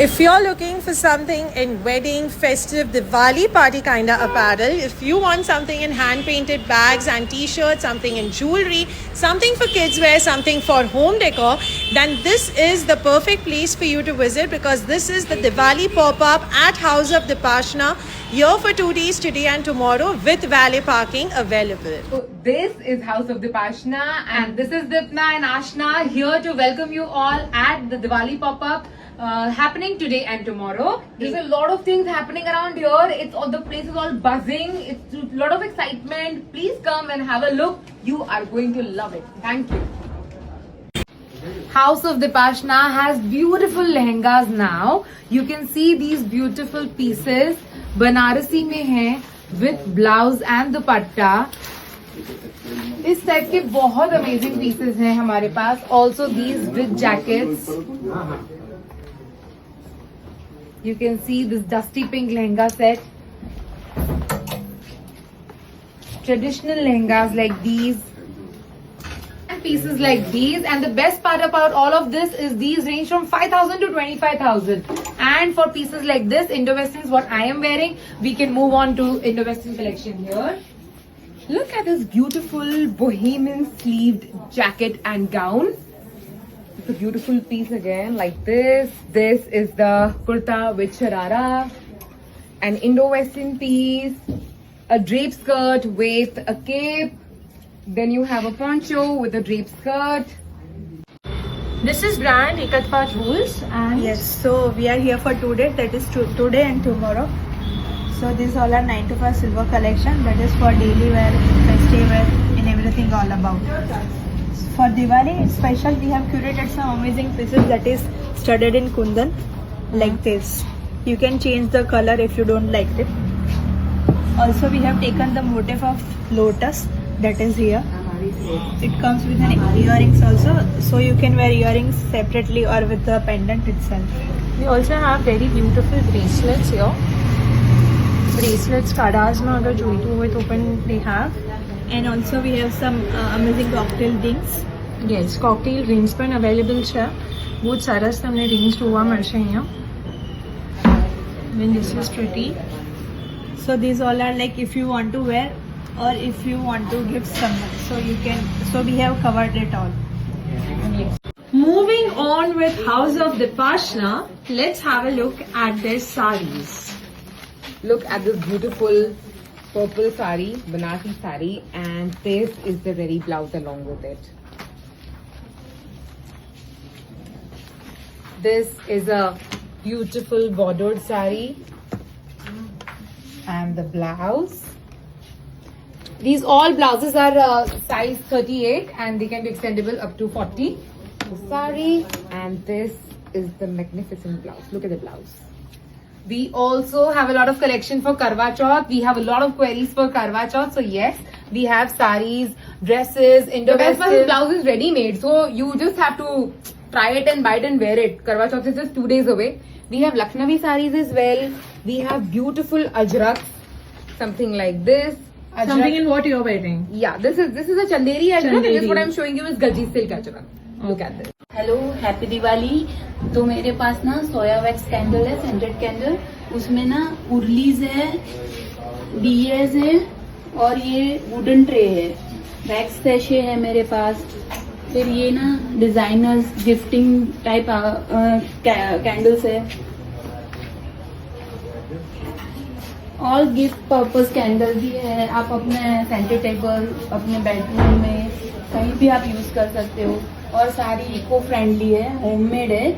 If you're looking for something in wedding, festive, Diwali party kind of apparel, if you want something in hand painted bags and t-shirts, something in jewelry, something for kids wear, something for home decor, then this is the perfect place for you to visit, because this is the Diwali pop-up at House of Dipashna, here for 2 days, today and tomorrow, with valet parking available. So this is House of Dipashna, and this is Dipna and Ashna here to welcome you all at the Diwali pop-up happening today and tomorrow. There's a lot of things happening around here. It's all, the place is all buzzing. It's a lot of excitement. Please come and have a look. You are going to love it. Thank you. House of Dipashna has beautiful lehengas now. You can see these beautiful pieces. Banarasi में है with blouse and dupatta. इस type के बहुत amazing pieces हैं हमारे पास. Also these with jackets. You can see this dusty pink lehenga set. Traditional lehengas like these. And pieces like these. And the best part about all of this is these range from 5,000 to 25,000. And for pieces like this, Indo-Western is what I am wearing. We can move on to Indo-Western collection here. Look at this beautiful bohemian sleeved jacket and gown. It's a beautiful piece again, like this. This is the kurta with sharara. An Indo-Western piece. A drape skirt with a cape. Then you have a poncho with a drape skirt. This is brand Ekatpa Jewels, and Yes, so we are here for 2 days, that is today and tomorrow. So these all are 9 to 5 silver collection, that is for daily wear, festive wear and everything all about. For Diwali special, we have curated some amazing pieces that is studded in kundan like this. You can change the color if you don't like it. Also we have taken the motif of lotus that is here. It comes with an earrings also, so you can wear earrings separately or with the pendant itself. we also have very beautiful bracelets here. Bracelets, kadas में अगर जोइतो हुए तो अपन they have. And also we have some amazing cocktail rings. Yes, cocktail rings પણ available છે. बहुत સરસ તમને rings જોવા મળશે અહીંયા. Then this is pretty. So these all are like if you want to wear or if you want to give someone, so you can. So we have covered it all. Moving on with House of Dipashna, let's have a look at their sarees. Look at this beautiful purple sari, Banarasi sari, and this is the very blouse along with it. This is a beautiful bordered sari and the blouse. These all blouses are size 38 and they can be extendable up to 40. The sari, and this is the magnificent blouse. Look at the blouse. We also have a lot of collection for Karwa Chauth. We have a lot of queries for Karwa Chauth. So yes, we have saris, dresses, Indo-Western. Blouse is ready-made. So you just have to try it and buy it and wear it. Karwa Chauth is just 2 days away. We have Lucknowi saris as well. We have beautiful ajraks. Something like this. Something in what you're wearing. Yeah, this is a Chanderi ajrak, and this what I'm showing you is Gaji silk ajrak. Look at this. Hello happy Diwali. तो मेरे पास ना सोया wax candle है, scented candle. उसमें ना उर्लीज है, BS है और ये वुडन ट्रे है. वैक्स सैशे है मेरे पास. फिर ये ना डिजाइनर्स गिफ्टिंग टाइप कैंडल्स है. ऑल गिफ्ट पर्पस कैंडल भी है. आप अपने सेंटर टेबल, अपने बेडरूम में कहीं भी आप यूज कर सकते हो. और सारी इको फ्रेंडली है, होममेड है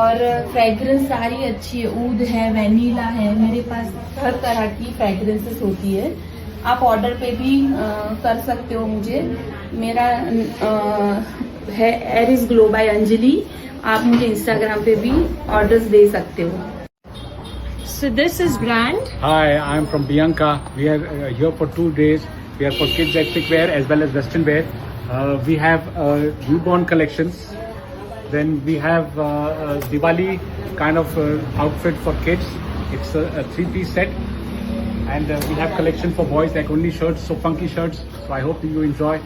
और फ्रेग्रेंस सारी अच्छी है. ऊद है, वैनिला है. मेरे पास हर तरह की फ्रेग्रेंसेस होती है. आप ऑर्डर पे भी कर सकते हो मुझे. मेरा है एरिस ग्लो बाय अंजलि. आप मुझे इंस्टाग्राम पे भी ऑर्डर्स दे सकते हो. So this is brand. Hi, I'm from Bianca. We are here for 2 days. We are for kids ethnic wear as well as western wear. We have newborn collections. Then we have Diwali kind of outfit for kids. It's a 3-piece set. And we have collection for boys like only shirts, so funky shirts. So I hope you enjoy.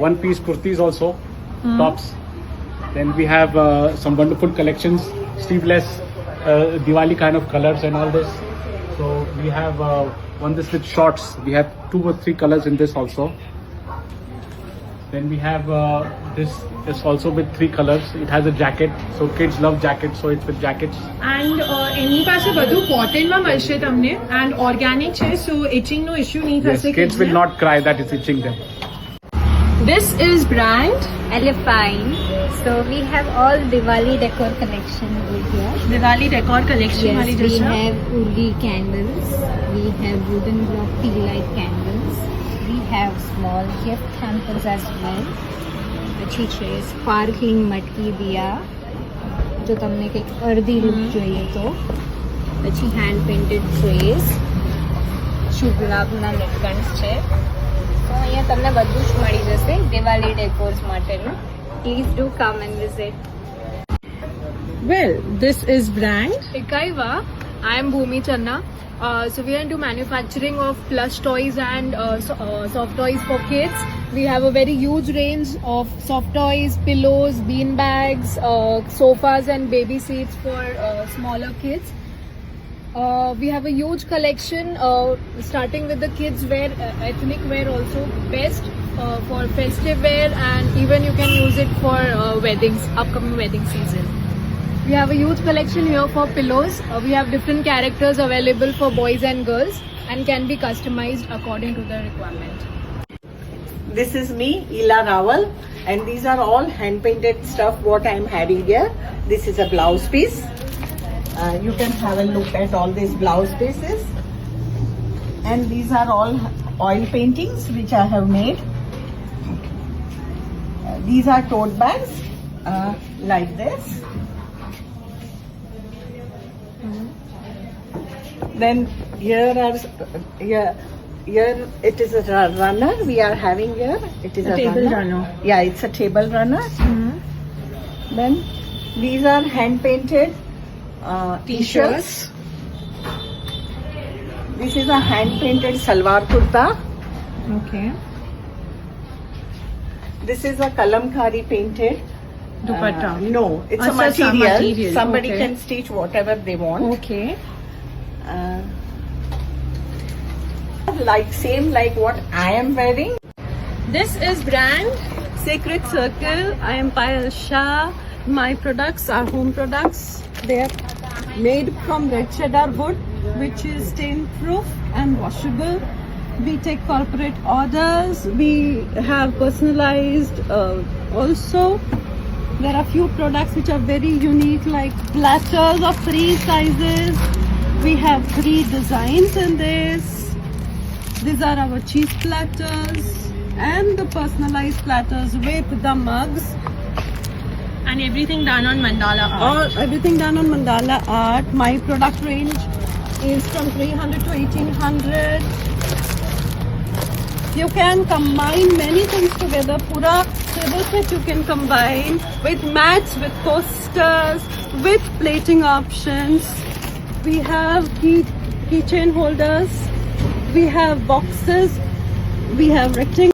1-piece kurtis also, tops. Then we have some wonderful collections, sleeveless Diwali kind of colors and all this. So we have one this with shorts. We have 2 or 3 colors in this also. Then we have this is also with 3 colors. It has a jacket, so kids love jackets, so it's with jackets. And એની પાસે બધું કોટનમાં મળશે તમને and organic છે so ઇચિંગનો issue નહીં Yes, થશે kids will not cry that it's itching them. This is brand Elephine. So we have all Diwali decor collection over here. Diwali decor collection Yes, વાળી we જશે. have woody candles. We have wooden block tea light candles. We have small gift hampers as well. પછી છે sparkling મટકી દિયા જો તમને કંઈક અડધી look જોઈએ તો પછી હેન્ડ પેઇન્ટેડ ટ્રેસ શુભ લાભના નેટગન્સ છે તો અહીંયા તમને બધું જ મળી જશે દિવાળી ડેકોર્સ માટેનું please do come and visit Well, this is brand. Ekaiva. I am Bhumi Channa. So we are into manufacturing of plush toys and soft toys for kids. We have a very huge range of soft toys, pillows, bean bags, sofas and baby seats for smaller kids. We have a huge collection starting with the kids wear, ethnic wear also best for festive wear, and even you can use it for weddings, upcoming wedding season. We have a huge collection here for pillows. We have different characters available for boys and girls and can be customized according to the requirement. This is me, Ila Rawal, and these are all hand painted stuff what I am having here. This is a blouse piece. You can have a look at all these blouse pieces. And these are all oil paintings which I have made. These are tote bags like this. Then here it is a runner we are having here. It is a table runner. runner. Yeah, it's a table runner. Then these are hand painted t-shirts. This is a hand painted salwar kurta. Okay. This is a kalamkari painted Dupatta. no, it's a Some material. material, Somebody okay. can stitch whatever they want. Okay. Like same like what I am wearing. This is brand. Sacred Circle. I am Payal Shah. My products are home products. They are made from red cheddar wood, which is stain proof and washable. We take corporate orders. We have personalized also. There are few products which are very unique, like platters of 3 sizes. We have 3 designs in this. These are our cheese platters and the personalized platters with the mugs. And everything done on mandala art. Everything done on mandala art. My product range is from 300 to 1800. You can combine many things together. Pura table set you can combine with mats, with coasters, with plating options. We have keychain holders. We have boxes. We have rectangles.